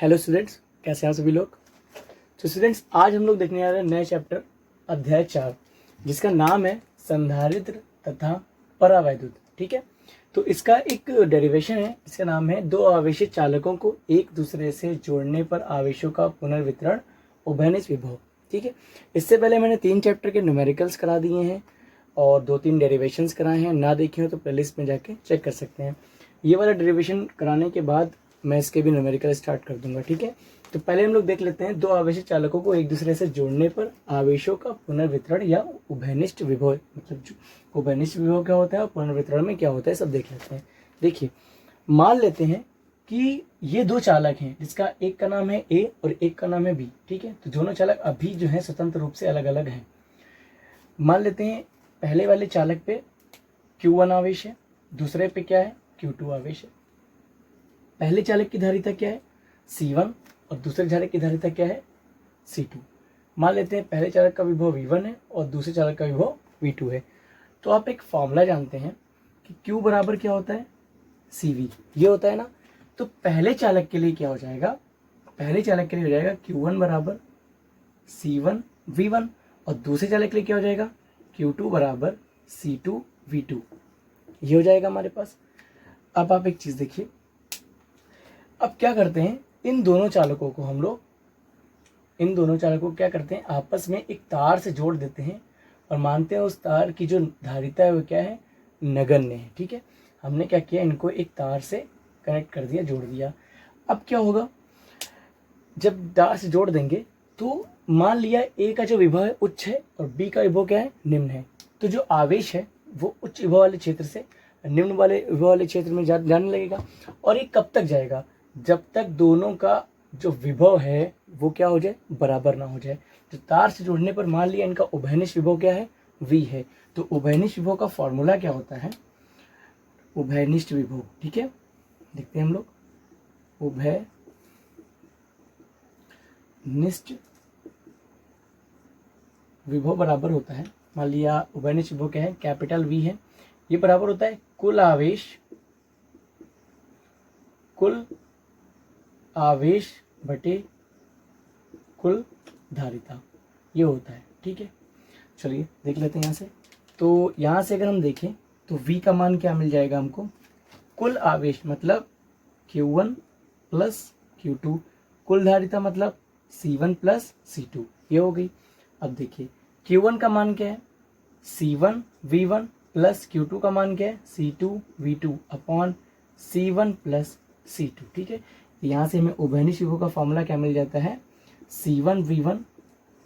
Hello students, कैसे हैं आप सभी लोग। तो स्टूडेंट्स, आज हम लोग देखने जा रहे हैं नए चैप्टर अध्याय 4, जिसका नाम है संधारित्र तथा परावैद्युत। ठीक है, तो इसका एक डेरिवेशन है, इसका नाम है दो आवेशित चालकों को एक दूसरे से जोड़ने पर आवेशों का पुनर्वितरण उभयनिष्ठ विभव। ठीक है, इससे पहले मैंने 3 चैप्टर के न्यूमेरिकल्स करा दिए हैं और 2-3 डेरिवेशंस कराए हैं। ना देखे हो तो प्लेलिस्ट में जाके चेक कर सकते हैं। ये वाला डेरिवेशन कराने के बाद मैं इसके भी न्यूमेरिकल स्टार्ट कर दूंगा। ठीक है, तो पहले हम लोग देख लेते हैं दो आवेशित चालकों को एक दूसरे से जोड़ने पर आवेशों का पुनर्वितरण या उभयनिष्ठ विभव। मतलब उभयनिष्ठ विभव क्या होता है और पुनर्वितरण में क्या होता है, सब देख लेते हैं। देखिए, मान लेते हैं कि ये दो चालक हैं, जिसका एक का नाम है ए और एक का नाम है बी। ठीक है, तो दोनों चालक अभी जो है स्वतंत्र रूप से अलग अलग हैं। मान लेते हैं पहले वाले चालक पे Q1 आवेश है, दूसरे पे क्या है, Q2 आवेश है। पहले चालक की धारिता क्या है, C1, और दूसरे चालक की धारिता क्या है, C2। मान लेते हैं पहले चालक का विभव V1 है और दूसरे चालक का विभव V2 है। तो आप एक फॉर्मूला जानते हैं कि Q बराबर क्या होता है, CV, ये होता है ना। तो पहले चालक के लिए क्या हो जाएगा, पहले चालक के लिए हो जाएगा Q1 बराबर C1 V1, और दूसरे चालक के लिए क्या हो जाएगा, Q2 बराबर C2 V2। ये हो जाएगा हमारे पास। अब आप एक चीज देखिए, अब क्या करते हैं, इन दोनों चालकों को हम लोग क्या करते हैं, आपस में एक तार से जोड़ देते हैं और मानते हैं उस तार की जो धारिता है वो क्या है, नगण्य है। ठीक है, हमने क्या किया, इनको एक तार से कनेक्ट कर दिया, जोड़ दिया। अब क्या होगा, जब तार से जोड़ देंगे तो मान लिया ए का जो विभव है उच्च है और बी का विभव क्या है, निम्न है। तो जो आवेश है वो उच्च विभव वाले क्षेत्र से निम्न वाले विभव वाले क्षेत्र में जाने लगेगा। और ये कब तक जाएगा, जब तक दोनों का जो विभव है वो क्या हो जाए, बराबर ना हो जाए। तो तार से जोड़ने पर मान लिया इनका उभयनिष्ठ विभव क्या है, V है। तो उभयनिष्ठ विभव का फॉर्मूला क्या होता है, उभयनिष्ठ विभव। ठीक है, देखते हैं हम लोग, उभयनिष्ठ विभव बराबर होता है, मान लिया उभयनिष्ठ विभव क्या है, कैपिटल V है। ये बराबर होता है कुल आवेश बटे कुल धारिता, ये होता है। ठीक है, चलिए देख लेते हैं यहाँ से। तो यहाँ से अगर हम देखें तो V का मान क्या मिल जाएगा हमको, कुल आवेश मतलब Q1 प्लस Q2, कुल धारिता मतलब C1 प्लस C2, ये हो गई। अब देखिए Q1 का मान क्या है, C1 V1 प्लस Q2 का मान क्या है, C2 V2 upon C1 plus C2। ठीक है, यहाँ से हमें उभयनिष्ठ विभव का फॉर्मूला क्या मिल जाता है, C1 V1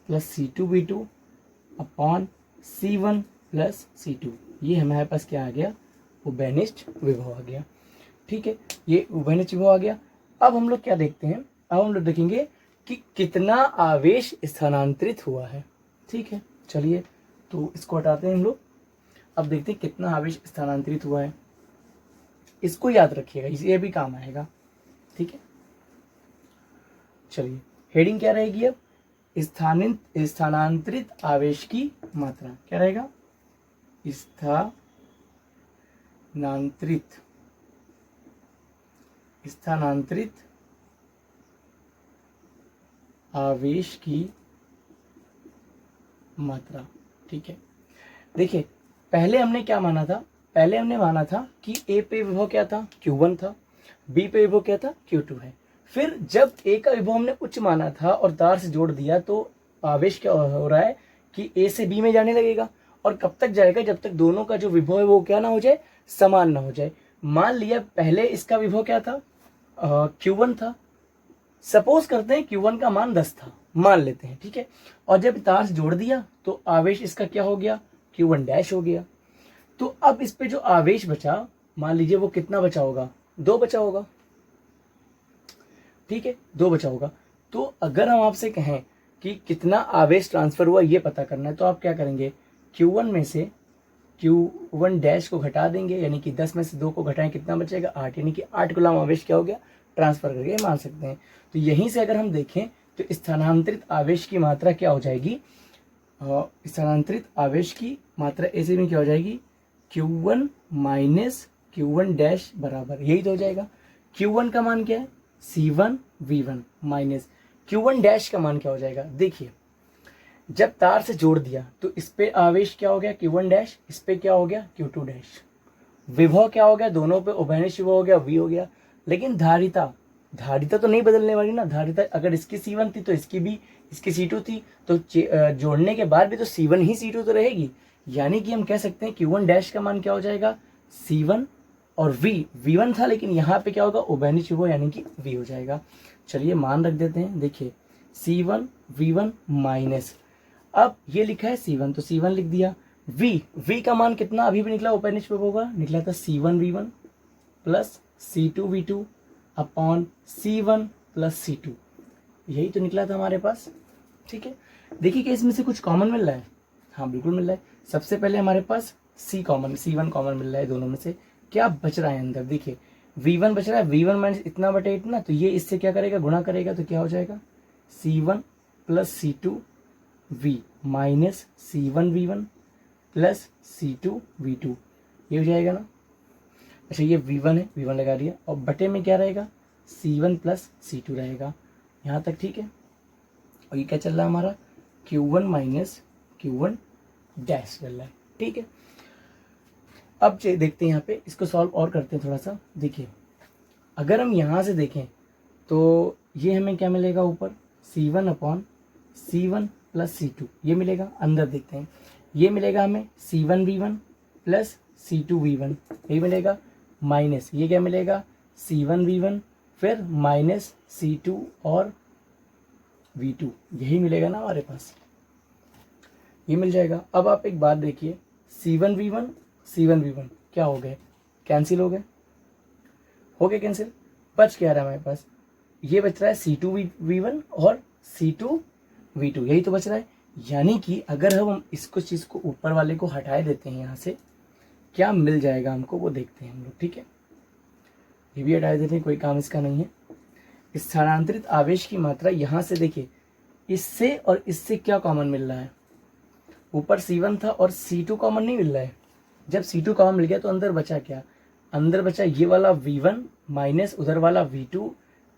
plus C2 V2 upon C1 plus C2। ये हमारे पास क्या आ गया, उभयनिष्ठ विभव आ गया। ठीक है, ये उभयनिष्ठ विभव आ गया। अब हम लोग क्या देखते हैं, अब हम लोग देखेंगे कि कितना आवेश स्थानांतरित हुआ है। ठीक है, चलिए तो इसको हटाते हैं हम लोग। अब देखते हैं कितना आवेश स्थानांतरित हुआ है, इसको याद रखिएगा, ये भी काम आएगा। ठीक है, चलिए हेडिंग क्या रहेगी अब, स्थानांतरित आवेश की मात्रा। क्या रहेगा, स्थानांतरित आवेश की मात्रा। ठीक है, देखिए पहले हमने क्या माना था, पहले हमने माना था कि ए पे विभव क्या था, Q1 था, बी पे विभव क्या था, Q2 है। फिर जब ए का विभव हमने उच्च माना था और तार से जोड़ दिया, तो आवेश क्या हो रहा है कि ए से बी में जाने लगेगा। और कब तक जाएगा, जब तक दोनों का जो विभव है वो क्या ना हो जाए, समान ना हो जाए। मान लिया पहले इसका विभव क्या था, Q1 था। सपोज करते हैं Q1 का मान 10 था, मान लेते हैं। ठीक है, और जब तार से जोड़ दिया तो आवेश इसका क्या हो गया, Q1 डैश हो गया। तो अब इस पे जो आवेश बचा, मान लीजिए वो कितना बचा होगा, 2 बचा होगा। ठीक है, 2 बचा होगा। तो अगर हम आपसे कहें कि कितना आवेश ट्रांसफर हुआ ये पता करना है, तो आप क्या करेंगे, Q1 में से Q1 डैश को घटा देंगे, यानी कि 10 में से 2 को घटाएं, कितना बचेगा, 8, यानी कि 8 गुलाम आवेश क्या हो गया, ट्रांसफर करके मान सकते हैं। तो यहीं से अगर हम देखें तो स्थानांतरित आवेश की मात्रा क्या हो जाएगी, स्थानांतरित आवेश की मात्रा ऐसे में क्या हो जाएगी, Q1 माइनस Q1 डैश बराबर, यही तो हो जाएगा। Q1 का मान क्या है, C1 V1 minus Q1 dash का मान क्या हो जाएगा। देखिए जब तार से जोड़ दिया तो इस पे आवेश क्या हो गया Q1 डैश, इस पे क्या हो गया Q2 डैश, विभव क्या हो गया, दोनं पे उभयनिष्ठ विभव हो गया V हो गया। लेकिन धारिता तो नहीं बदलने वाली ना, धारिता अगर इसकी C1 थी तो इसकी भी, इसकी C2 थी तो जोड़ने के बाद भी तो C1 ही C2 तो रहेगी। यानी कि हम कह सकते हैं Q1 डैश का मान क्या हो जाएगा C1 और V1 था लेकिन यहाँ पे क्या होगा उभयनिष्ठ विभव यानी कि V हो जाएगा। चलिए मान रख देते हैं। देखिए C1 V1 माइनस, अब ये लिखा है C1 तो C1 लिख दिया। V का मान कितना अभी भी निकला उभयनिष्ठ विभव का, निकला था C1 V1 plus C2 V2 upon C1 plus C2, यही तो निकला था हमारे पास। ठीक है, देखिए कि इसमें से कुछ कॉमन मिल रहा है। हाँ बिल्कुल मिल रहा है। सबसे पहले हमारे पास C1 कॉमन मिल रहा है दोनों में से। क्या बच रहा है अंदर, देखिए V1 बच रहा है, V1 माइनस इतना बटे इतना, तो ये इससे क्या करेगा गुणा करेगा तो क्या हो जाएगा C1 plus C2 V minus C1 V1 plus C2 V2, ये हो जाएगा ना। अच्छा ये V1 है, V1 लगा दिया और बटे में क्या रहेगा C1 प्लस C2 रहेगा, यहाँ तक ठीक है। और ये क्या चल रहा है हमारा Q1 माइनस Q1 डैश चल रहा है। ठीक है, अब देखते हैं यहाँ पे, इसको सॉल्व और करते हैं थोड़ा सा। देखिए अगर हम यहाँ से देखें तो ये हमें क्या मिलेगा ऊपर C1 upon C1 plus C2 ये मिलेगा। अंदर देखते हैं, ये मिलेगा हमें C1 V1 plus C2 V1 ये मिलेगा, माइनस ये क्या मिलेगा C1 V1 फिर माइनस C2 और V2, यही मिलेगा ना हमारे पास, ये मिल जाएगा। अब आप एक बात देखिए C1 V1 क्या हो गए, कैंसिल हो गए कैंसिल, बच क्या रहा है हमारे पास, ये बच रहा है C2 V1 और C2 V2, यही तो बच रहा है। यानी कि अगर हम इसको चीज़ को ऊपर वाले को हटाए देते हैं यहाँ से, क्या मिल जाएगा हमको वो देखते हैं हम लोग। ठीक है, ये भी हटाए देते हैं, कोई काम इसका नहीं है। स्थानांतरित आवेश की मात्रा यहाँ से देखिए, इससे और इससे क्या कॉमन मिल रहा है, ऊपर C1 था और C2 कॉमन नहीं मिल रहा है। जब C2 कॉमन मिल गया तो अंदर बचा क्या, अंदर बचा ये वाला V1 माइनस उधर वाला V2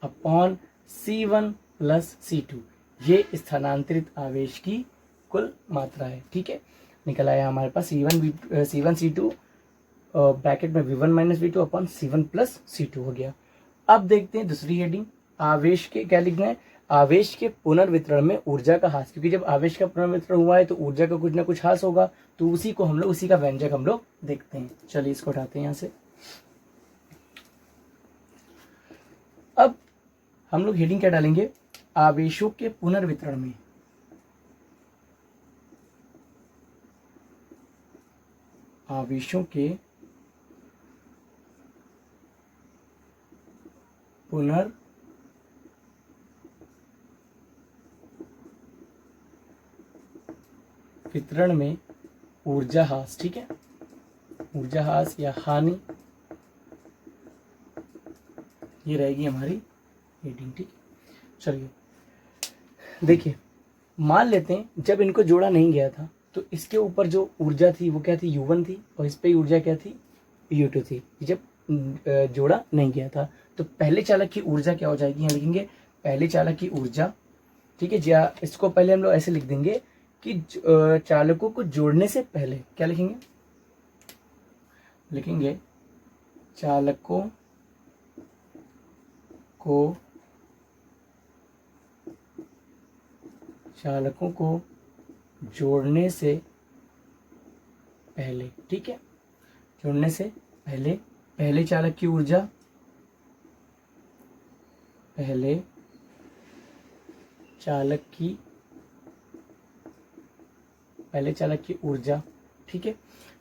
upon C1 plus C2, ये स्थानांतरित आवेश की कुल मात्रा है। ठीक है, निकल आया हमारे पास C1 C2 ब्रैकेट में V1 minus V2 upon C1 plus C2 हो गया। अब देखते हैं दूसरी हेडिंग, आवेश के क्या लिखना है, आवेश के पुनर्वितरण में ऊर्जा का ह्रास, क्योंकि जब आवेश का पुनर्वितरण हुआ है तो ऊर्जा का कुछ ना कुछ ह्रास होगा, तो उसी को हम लोग, उसी का व्यंजक हम लोग देखते हैं। चलिए इसको उठाते हैं यहाँ से। अब हम लोग हेडिंग क्या डालेंगे, आवेशों के पुनर्वितरण में, आवेशों के पुनर्वितरण में ऊर्जा ह्रास। ठीक है, ऊर्जा ह्रास या हानि, ये रहेगी हमारी हेडिंग। ठीक है, चलिए देखिए मान लेते हैं जब इनको जोड़ा नहीं गया था तो इसके ऊपर जो ऊर्जा थी वो क्या थी U1 थी और इस पे ऊर्जा क्या थी U2 थी। जब जोड़ा नहीं गया था तो पहले चालक की ऊर्जा क्या हो जाएगी, यहाँ लिखेंगे पहले चालक की ऊर्जा। ठीक है, या इसको पहले हम लोग ऐसे लिख देंगे कि चालकों को जोड़ने से पहले क्या लिखेंगे, लिखेंगे चालकों को जोड़ने से पहले। ठीक है, जोड़ने से पहले पहले चालक की ऊर्जा, पहले चालक की ऊर्जा। ठीक है,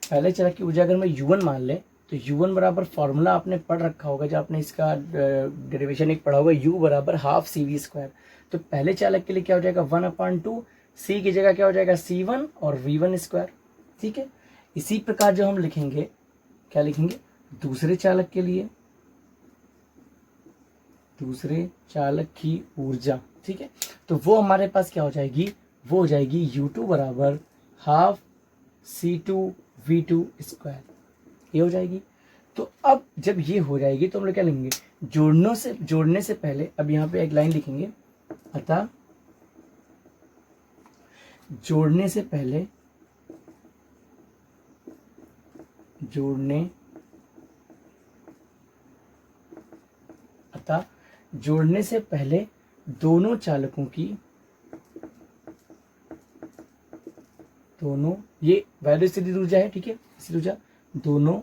पहले चालक की ऊर्जा अगर मैं U1 मान ले तो U1 बराबर फॉर्मूला आपने पढ़ रखा होगा, जब आपने इसका डेरिवेशन एक पढ़ा होगा, U बराबर हाफ CV²। तो पहले चालक के लिए क्या हो जाएगा 1/2, C की जगह क्या हो जाएगा C1 और V1²। ठीक है, इसी प्रकार जो हम लिखेंगे, क्या लिखेंगे दूसरे चालक के लिए, दूसरे चालक की ऊर्जा। ठीक है, तो वो हमारे पास क्या हो जाएगी, वो हो जाएगी U2 बराबर हाफ C2 V2², ये हो जाएगी। तो अब जब ये हो जाएगी तो हम लोग क्या लेंगे, जोड़ने से पहले, अब यहाँ पे एक लाइन लिखेंगे, अतः जोड़ने से पहले दोनों चालकों की, ये वैद्युत स्थितिज ऊर्जा है, ठीक है, स्थितिज ऊर्जा, दोनों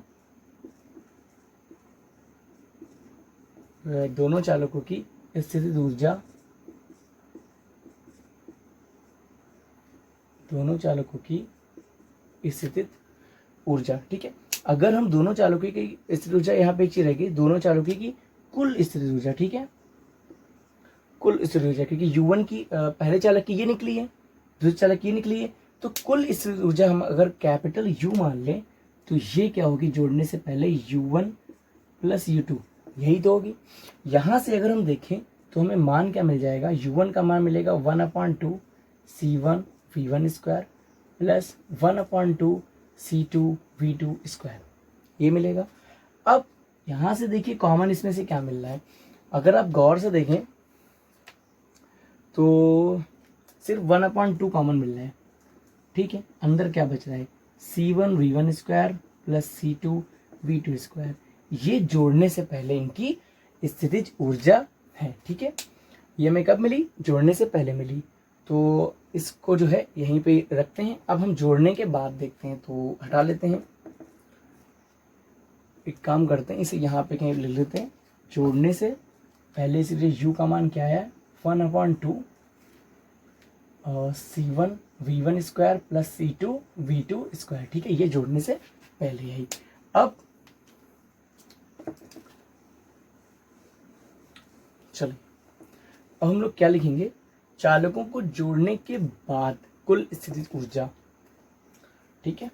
चालकों की स्थितिज ऊर्जा, ठीक है। अगर हम दोनों चालकों की स्थितिज ऊर्जा, यहाँ पे एक चीज रहेगी, दोनों चालकों की कुल स्थितिज ऊर्जा, ठीक है, कुल स्थितिज ऊर्जा, क्योंकि U1 की पहले चालक की ये निकली है, दूसरे चालक की ये निकली है, तो कुल स्थितिज ऊर्जा हम अगर कैपिटल U मान लें तो ये क्या होगी, जोड़ने से पहले U1 प्लस U2, यही तो होगी। यहां से अगर हम देखें तो हमें मान क्या मिल जाएगा, U1 का मान मिलेगा 1/2 C1 V1 square plus 1/2 C2 V2 square, ये मिलेगा। अब यहां से देखिए कॉमन इसमें से क्या मिल रहा है, अगर आप गौर से देखें तो सिर्फ 1/2 कॉमन मिल रहा है, ठीक है। अंदर क्या बच रहा है, C1 V1 square plus C2 V2 square, ये जोड़ने से पहले इनकी स्थितिज ऊर्जा है, ठीक है। ये हमें कब मिली, जोड़ने से पहले मिली, तो इसको जो है यहीं पे रखते हैं। अब हम जोड़ने के बाद देखते हैं, तो हटा लेते हैं, एक काम करते हैं, इसे यहाँ पे कहीं लिख लेते हैं, जोड़ने से पहले से U का मान क्या है, 1/2 C1 V1 square plus C2 V2 square, ठीक है, ये जोड़ने से पहले यही। अब चलिए, अब हम लोग क्या लिखेंगे, चालकों को जोड़ने के बाद कुल स्थितिज ऊर्जा, ठीक है।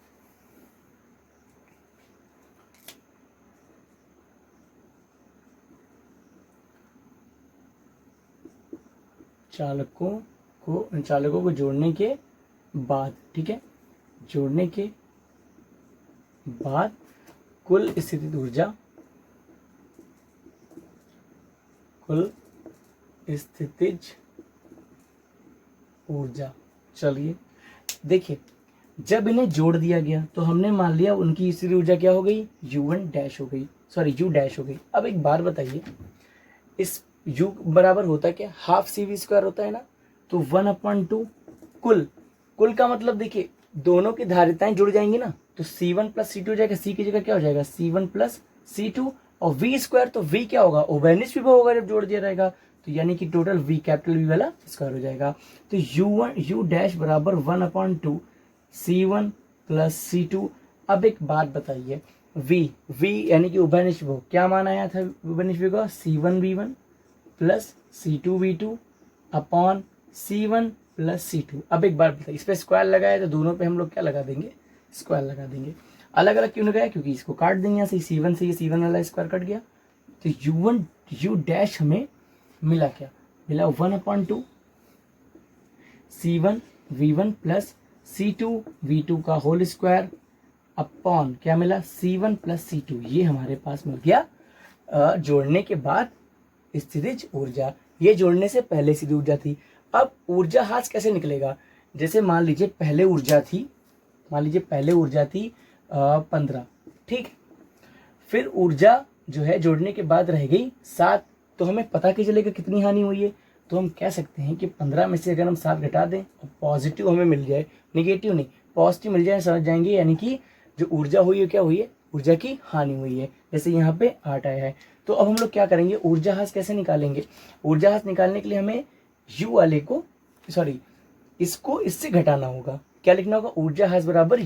चालकों को जोड़ने के बाद, ठीक है, जोड़ने के बाद कुल स्थितिज ऊर्जा, चलिए देखिए, जब इन्हें जोड़ दिया गया तो हमने मान लिया उनकी स्थितिज ऊर्जा क्या हो गई, U1 डैश हो गई, सॉरी U डैश हो गई। अब एक बात बताइए, इस U बराबर होता क्या, हाफ CV स्क्वायर होता है ना, तो 1/2 कुल का मतलब देखिए, दोनों की धारिताएं जुड़ जाएंगी ना, तो C1 प्लस C2 हो जाएगा, C की जगह क्या हो जाएगा, C1 प्लस C2, और V स्क्वायर, तो V क्या होगा, ओबेनिश विभव होगा जब जोड़ दिया रहेगा, तो यानी कि टोटल V कैपिटल V वाला स्क्वायर हो जाएगा। तो U डैश बराबर 1/2 C1 प्लस C2। अब एक बात बताइए, V यानी कि उभयनिष्ठ विभव क्या मान आया था, उभयनिष्ठ विभव C1 V1 plus C2 V2 upon C1 plus C2। अब एक बार बताइए, इस पर स्क्वायर लगाया तो दोनों पे हम लोग क्या लगा देंगे, स्क्वायर लगा देंगे। अलग अलग क्यों लगाया, क्योंकि इसको काट देंगे, यहाँ से C1 से ये C1 वाला स्क्वायर कट गया, तो U डैश हमें मिला क्या, मिला 1/2 C1 V1 plus C2 V2 का होल स्क्वायर अपॉन क्या मिला, C1 प्लस C2, ये हमारे पास मिल गया जोड़ने के बाद स्थितिज ऊर्जा। ये जोड़ने से पहले स्थितिज ऊर्जा थी। अब ऊर्जा ह्रास कैसे निकलेगा, जैसे मान लीजिए पहले ऊर्जा थी 15, ठीक, फिर ऊर्जा जो है जोड़ने के बाद रह गई 7, तो हमें पता क्या चलेगा कितनी हानि हुई है, तो हम कह सकते हैं कि 15 में से अगर हम 7 घटा दें और पॉजिटिव हमें मिल जाए, निगेटिव नहीं पॉजिटिव मिल जाए, समझ जाएंगे, यानी कि जो ऊर्जा हुई है क्या हुई है, ऊर्जा की हानि हुई है, जैसे यहाँ पे 8 आया है। तो अब हम लोग क्या करेंगे, ऊर्जा ह्रास कैसे निकालेंगे, ऊर्जा ह्रास निकालने के लिए हमें U वाले को, सॉरी इसको इससे घटाना होगा, क्या लिखना होगा, ऊर्जा ह्रास बराबर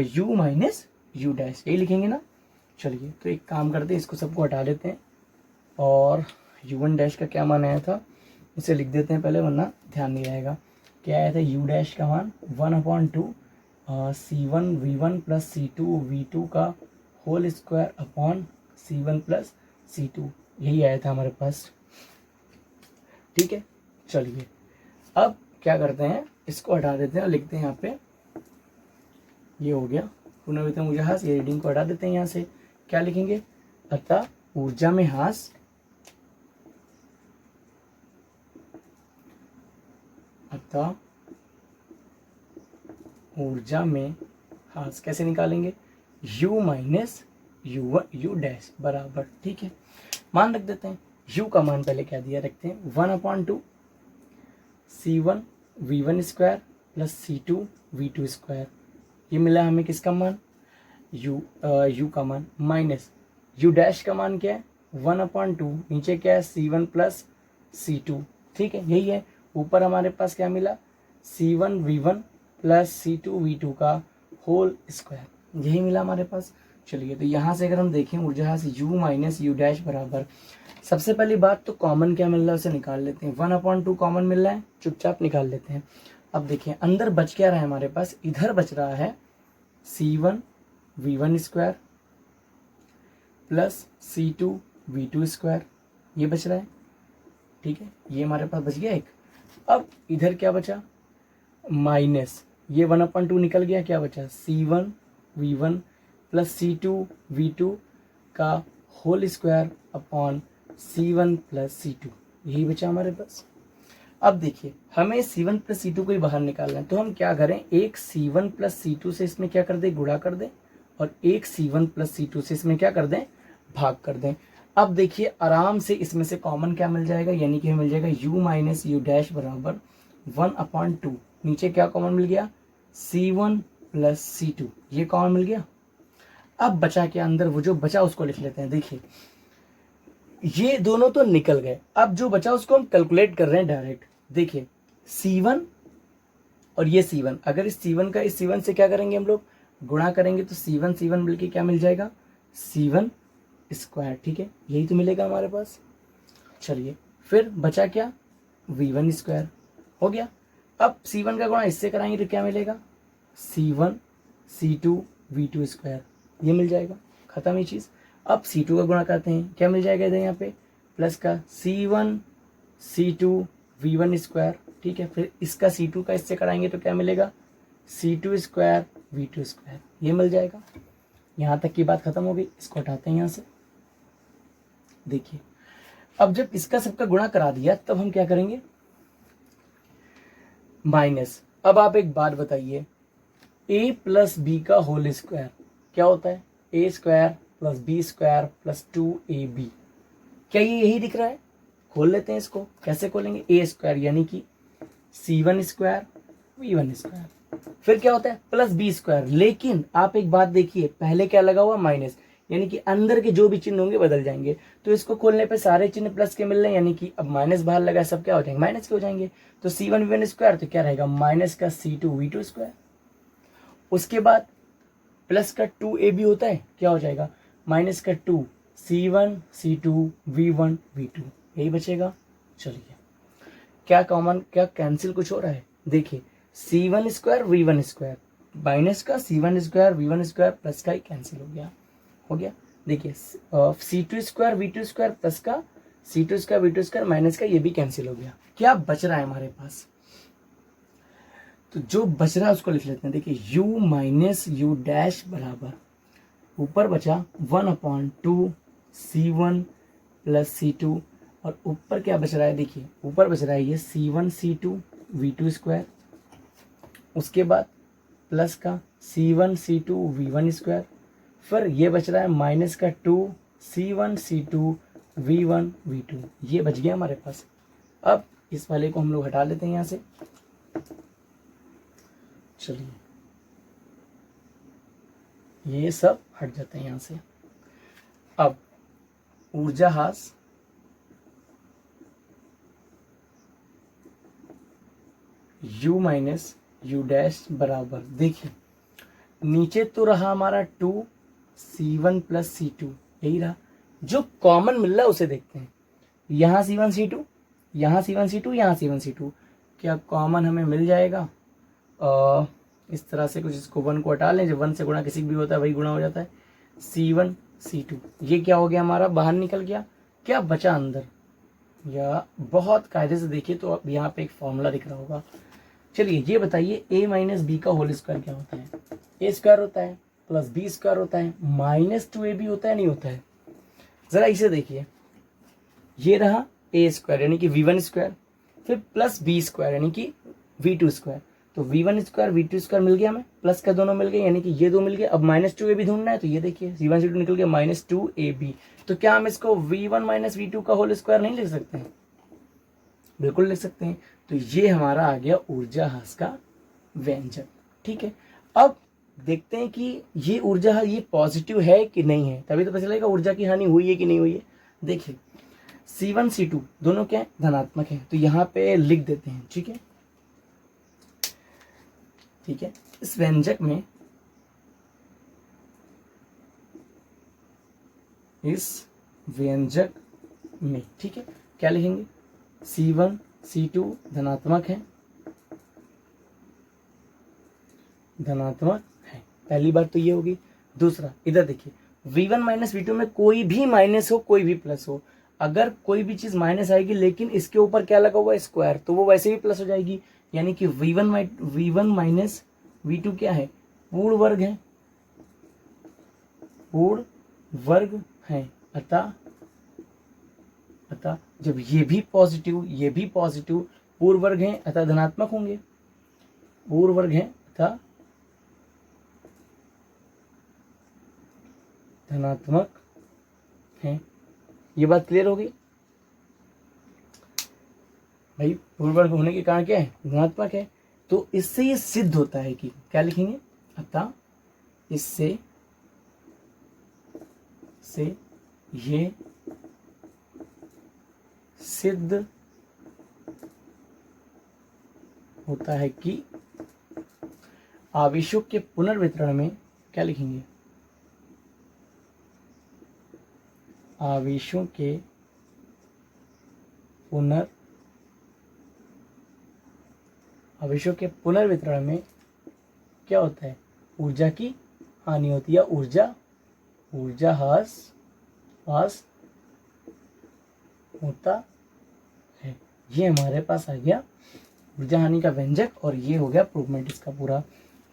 U माइनस U डैश, यही लिखेंगे ना। चलिए तो एक काम करते हैं, इसको सबको हटा लेते हैं, और U1 डैश का क्या मान आया था इसे लिख देते हैं पहले, वरना ध्यान नहीं रहेगा। क्या आया था, U डैश का मान 1/2 C1 V1 plus C2 V2 का whole square upon C1 plus C2, यही आया था हमारे पास, ठीक है। चलिए अब क्या करते हैं, इसको हटा देते हैं और लिखते हैं यहाँ पे, ये हो गया पुनर्वितरण ऊर्जा ह्रास, ये रीडिंग को हटा देते हैं यहाँ से, क्या लिखेंगे, अतः ऊर्जा में ह्रास अतः ऊर्जा में ह्रास कैसे निकालेंगे, u माइनस यू डैश बराबर, ठीक है, मान रख देते हैं। u का मान पहले क्या दिया रखते हैं, 1/2 c1 v1 square plus c2 v2 square, ये मिला हमें किसका मान, u का मान, माइनस u डैश का मान क्या है 1/2, नीचे क्या है c1 प्लस c2, ठीक है, यही है। ऊपर हमारे पास क्या मिला c1 v1 plus c2 v2 का होल स्क्वायर, यही मिला हमारे पास। चलिए तो यहाँ से अगर हम देखें ऊर्जा से u माइनस यू डैश बराबर, सबसे पहली बात तो कॉमन क्या मिल रहा है उसे निकाल लेते हैं, 1/2 कॉमन मिल रहा है, चुपचाप निकाल लेते हैं। अब देखिए अंदर बच क्या रहा है हमारे पास, इधर बच रहा है c1 v1 square plus c2 v2 square, ये बच रहा है, ठीक है, ये हमारे पास बच गया एक। अब इधर क्या बचा, माइनस ये 1/2 निकल गया, क्या बचा c1 v1 plus c2 v2 का whole square upon c1 plus c2, यही बचा हमारे पास। अब देखिए हमें c1 प्लस c2 को ही बाहर निकालना है, तो हम क्या करें, एक c1 प्लस c2 से इसमें क्या कर दें, गुणा कर दें, और एक c1 प्लस c2 से इसमें क्या कर दें, भाग कर दें। अब देखिए आराम से इसमें से कॉमन क्या मिल जाएगा, यानी कि मिल जाएगा u माइनस यू डैश बराबर 1/2, नीचे क्या कॉमन मिल गया c1 प्लस c2, ये कॉमन मिल गया। अब बचा के अंदर वो जो बचा उसको लिख लेते हैं। देखिए ये दोनों तो निकल गए, अब जो बचा उसको हम कैलकुलेट कर रहे हैं डायरेक्ट। देखिए c1 और ये c1, अगर इस c1 का इस c1 से क्या करेंगे हम लोग, गुणा करेंगे, तो c1 मिलके क्या मिल जाएगा c1 स्क्वायर, ठीक है, यही तो मिलेगा हमारे पास। चलिए फिर बचा क्या, v1 स्क्वायर हो गया। अब c1 का गुणा इससे कराएंगे तो क्या मिलेगा, c1 c2 v2 स्क्वायर, ये मिल जाएगा, खत्म ये चीज। अब c2 का गुणा करते हैं, क्या मिल जाएगा इधर यहाँ पे प्लस का c1 c2 v1 स्क्वायर, ठीक है, फिर इसका c2 का इससे कराएंगे तो क्या मिलेगा c2 स्क्वायर v2 स्क्वायर, ये मिल जाएगा। यहाँ तक की बात खत्म हो गई, इसको हटाते हैं यहाँ से। देखिए अब जब इसका सबका गुणा करा दिया तब हम क्या करेंगे, माइनस। अब आप एक बात बताइए, a प्लस बी का होल स्क्वायर क्या होता है, a square plus b square plus 2ab, क्या ये यही दिख रहा है, खोल लेते हैं इसको। कैसे खोलेंगे, a स्क्वायर यानी कि c1 स्क्वायर v1 स्क्वायर, फिर क्या होता है प्लस बी स्क्वायर, लेकिन आप एक बात देखिए पहले क्या लगा हुआ माइनस, यानी कि अंदर के जो भी चिन्ह होंगे बदल जाएंगे, तो इसको खोलने पे सारे चिन्ह प्लस के मिल रहे हैं, यानी कि अब माइनस बाहर लगा सब क्या हो जाएंगे, माइनस के हो जाएंगे। तो c1 v1 स्क्वायर तो क्या रहेगा माइनस का c2 v2 स्क्वायर, उसके बाद प्लस का 2ab होता है, क्या हो जाएगा माइनस का 2 c1 c2 v1 v2, यही बचेगा। चलिए क्या कॉमन, क्या कैंसिल कुछ हो रहा है, देखिए c1 square v1 square minus का c1 square v1 square plus का ही कैंसिल हो गया। देखिए c2 square v2 square plus का c2 square v2 square minus का ये भी कैंसिल हो गया। क्या बच रहा है हमारे पास, तो जो बच रहा है उसको लिख लेते हैं। देखिए u माइनस यू डैश बराबर, ऊपर बचा 1/2 c1 प्लस c2, और ऊपर क्या बच रहा है, देखिए ऊपर बच रहा है ये c1 c2 v2 स्क्वायर, उसके बाद प्लस का c1 c2 v1 स्क्वायर, फिर ये बच रहा है माइनस का 2 c1 c2 v1 v2, ये बच गया हमारे पास। अब इस वाले को हम लोग हटा लेते हैं यहाँ से। चलिए ये सब हट जाते हैं यहाँ से। अब ऊर्जा ह्रास u माइनस यू डैश बराबर, देखिए नीचे तो रहा हमारा 2 c1 प्लस c2, यही रहा, जो कॉमन मिल रहा है उसे देखते हैं। यहाँ c1 c2, यहाँ c1 c2, यहाँ c1 c2, क्या कॉमन हमें मिल जाएगा, इस तरह से कुछ, इसको 1 को हटा लें, जब 1 से गुणा किसी भी होता है वही गुणा हो जाता है, c1 c2, ये क्या हो गया हमारा बाहर निकल गया। क्या बचा अंदर, या बहुत कायदे से देखिए तो अब यहाँ पे एक फॉर्मूला दिख रहा होगा। चलिए ये बताइए a माइनस बी का होल स्क्वायर क्या होता है, a स्क्वायर होता है प्लस बी स्क्वायर होता है माइनस 2ab होता है, नहीं होता है। जरा इसे देखिए, ये रहा a स्क्वायर यानी कि v1 स्क्वायर, फिर प्लस बी स्क्वायर यानी कि v2 स्क्वायर, तो v1 स्क्वायर v2 स्क्वायर मिल गया हमें, प्लस का दोनों मिल गए, यानी कि ये दो मिल गए। अब -2ab ढूंढना है, तो ये देखिए c1 c2 निकल गया -2ab। तो क्या हम इसको v1 - v2 का होल स्क्वायर नहीं लिख सकते हैं? बिल्कुल लिख सकते हैं। तो ये हमारा आ गया ऊर्जा ह्रास का व्यंजक। ठीक है, अब देखते हैं कि ये ऊर्जा ये पॉजिटिव है कि नहीं है, तभी तो पता चलेगा ऊर्जा की हानि हुई है कि नहीं हुई है। देखिए c1 c2 दोनों क्या है, धनात्मक है, तो यहाँ पे लिख देते हैं। ठीक है, ठीक है, इस व्यंजक में ठीक है, क्या लिखेंगे, c1 c2 धनात्मक है, पहली बात तो ये होगी। दूसरा, इधर देखिए v1 - v2 में कोई भी माइनस हो कोई भी प्लस हो, अगर कोई भी चीज माइनस आएगी लेकिन इसके ऊपर क्या लगा हुआ है, स्क्वायर, तो वो वैसे भी प्लस हो जाएगी। यानी कि v1 - v2 क्या है, पूर्ण वर्ग है, अतः जब ये भी पॉजिटिव पूर्ण वर्ग है अतः धनात्मक होंगे, पूर्ण वर्ग है अतः धनात्मक है। ये बात क्लियर हो गई भाई, पूर्ण वर्ग होने के कारण क्या है, धनात्मक है। तो इससे ये सिद्ध होता है कि क्या लिखेंगे, अतः इससे ये सिद्ध होता है कि आवेशों के पुनर्वितरण में क्या लिखेंगे, आवेशों के पुनर्वितरण में क्या होता है, ऊर्जा की हानि होती है, ऊर्जा ह्रास होता है। ये हमारे पास आ गया ऊर्जा हानि का व्यंजक, और ये हो गया प्रूवमेंट इसका पूरा।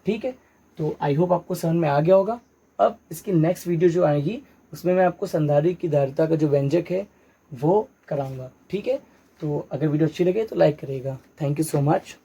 ठीक है, तो आई होप आपको समझ में आ गया होगा। अब इसकी नेक्स्ट वीडियो जो आएगी उसमें मैं आपको संधारित्र की धारिता का जो व्यंजक है वो कराऊंगा। ठीक है, तो अगर वीडियो अच्छी लगे तो लाइक करिएगा। Thank you so much.